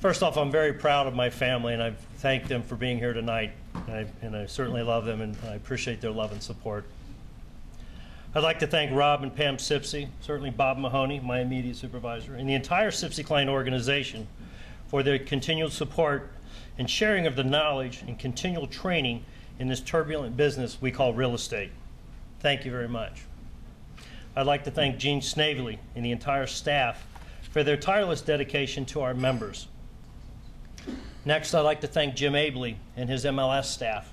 First off, I'm very proud of my family, and I thank them for being here tonight. And I certainly love them, and I appreciate their love and support. I'd like to thank Rob and Pam Sipsey, certainly Bob Mahoney, my immediate supervisor, and the entire Sipsey Klein organization for their continual support and sharing of the knowledge and continual training in this turbulent business we call real estate. Thank you very much. I'd like to thank Gene Snavely and the entire staff for their tireless dedication to our members. Next, I'd like to thank Jim Abley and his MLS staff.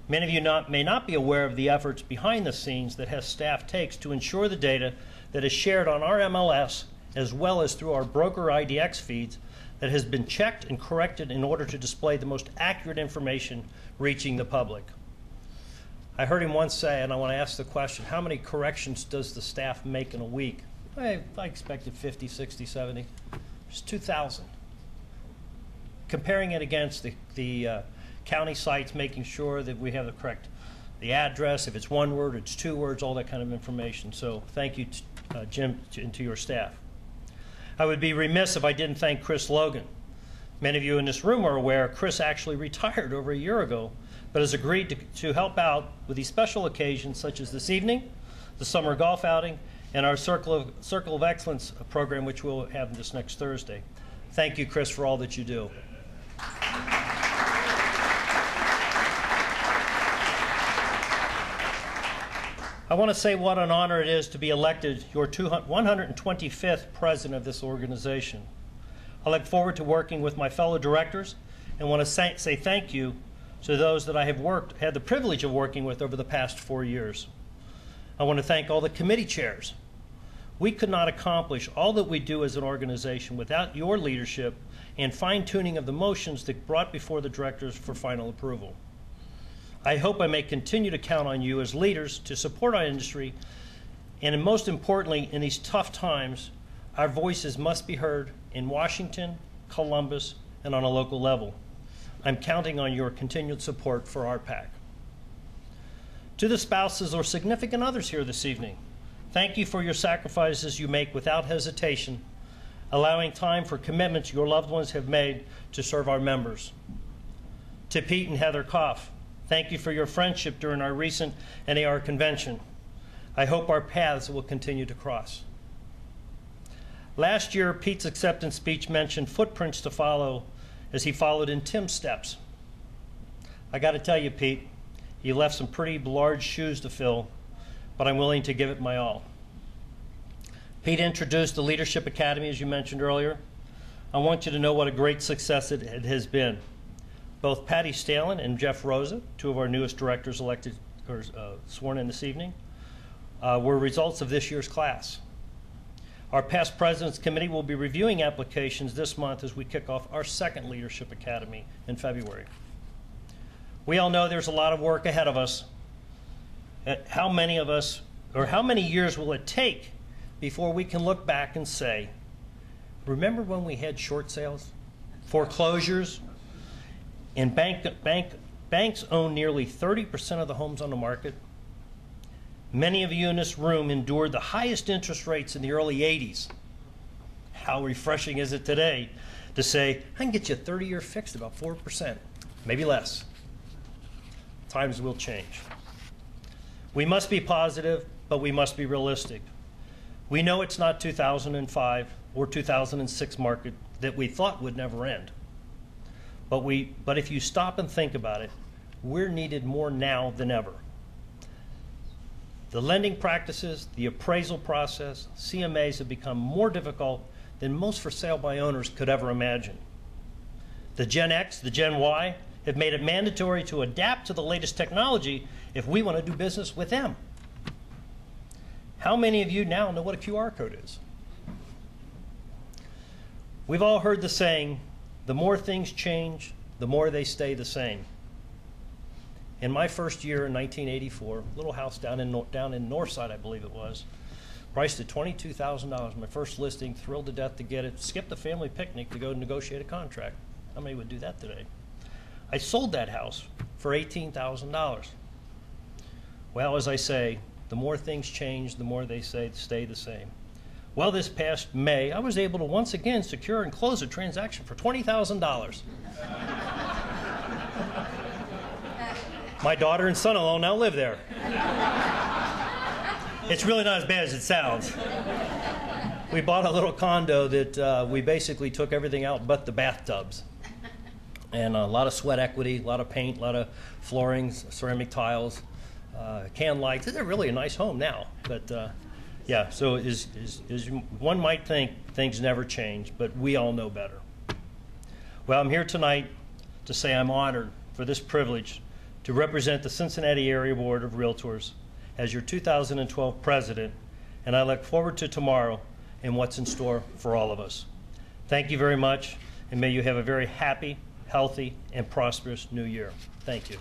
Many of you may not be aware of the efforts behind the scenes that his staff takes to ensure the data that is shared on our MLS as well as through our broker IDX feeds that has been checked and corrected in order to display the most accurate information reaching the public. I heard him once say, and I want to ask the question, how many corrections does the staff make in a week? I expected 50, 60, 70. It's 2,000. Comparing it against the county sites, making sure that we have the address, if it's one word, it's two words, all that kind of information. So thank you, Jim, and to your staff. I would be remiss if I didn't thank Chris Logan. Many of you in this room are aware Chris actually retired over a year ago, but has agreed to help out with these special occasions such as this evening, the summer golf outing, and our Circle of Excellence program, which we'll have this next Thursday. Thank you, Chris, for all that you do. I want to say what an honor it is to be elected your 125th president of this organization. I look forward to working with my fellow directors and want to say thank you to those that I have had the privilege of working with over the past 4 years. I want to thank all the committee chairs. We could not accomplish all that we do as an organization without your leadership and fine-tuning of the motions that brought before the directors for final approval. I hope I may continue to count on you as leaders to support our industry, and most importantly, in these tough times, our voices must be heard in Washington, Columbus, and on a local level. I'm counting on your continued support for RPAC. To the spouses or significant others here this evening, thank you for your sacrifices you make without hesitation, allowing time for commitments your loved ones have made to serve our members. To Pete and Heather Koff, thank you for your friendship during our recent NAR convention. I hope our paths will continue to cross. Last year, Pete's acceptance speech mentioned footprints to follow as he followed in Tim's steps. I got to tell you, Pete, you left some pretty large shoes to fill, but I'm willing to give it my all. Pete introduced the Leadership Academy, as you mentioned earlier. I want you to know what a great success it has been. Both Patty Stalin and Jeff Rosa, two of our newest directors elected or sworn in this evening, were results of this year's class. Our past President's Committee will be reviewing applications this month as we kick off our second Leadership Academy in February. We all know there's a lot of work ahead of us. How many of us, or how many years will it take before we can look back and say, remember when we had short sales, foreclosures, and banks own nearly 30% of the homes on the market? Many of you in this room endured the highest interest rates in the early 80s. How refreshing is it today to say, I can get you a 30-year fixed about 4%, maybe less. Times will change. We must be positive, but we must be realistic. We know it's not 2005 or 2006 market that we thought would never end. But if you stop and think about it, we're needed more now than ever. The lending practices, the appraisal process, CMAs have become more difficult than most for sale by owners could ever imagine. The Gen X, the Gen Y have made it mandatory to adapt to the latest technology if we want to do business with them. How many of you now know what a QR code is? We've all heard the saying, the more things change, the more they stay the same. In my first year in 1984, little house down in Northside, I believe it was, priced at $22,000. My first listing, thrilled to death to get it, skipped a family picnic to go negotiate a contract. How many would do that today? I sold that house for $18,000. Well, as I say, the more things change, the more they stay the same. Well, this past May, I was able to once again secure and close a transaction for $20,000. My daughter and son-in-law now live there. It's really not as bad as it sounds. We bought a little condo that we basically took everything out but the bathtubs. And a lot of sweat equity, a lot of paint, a lot of flooring, ceramic tiles, can lights. It's really a nice home now. But yeah, so as one might think, things never change, but we all know better. Well, I'm here tonight to say I'm honored for this privilege to represent the Cincinnati Area Board of Realtors as your 2012 president, and I look forward to tomorrow and what's in store for all of us. Thank you very much, and may you have a very happy, healthy, and prosperous new year. Thank you.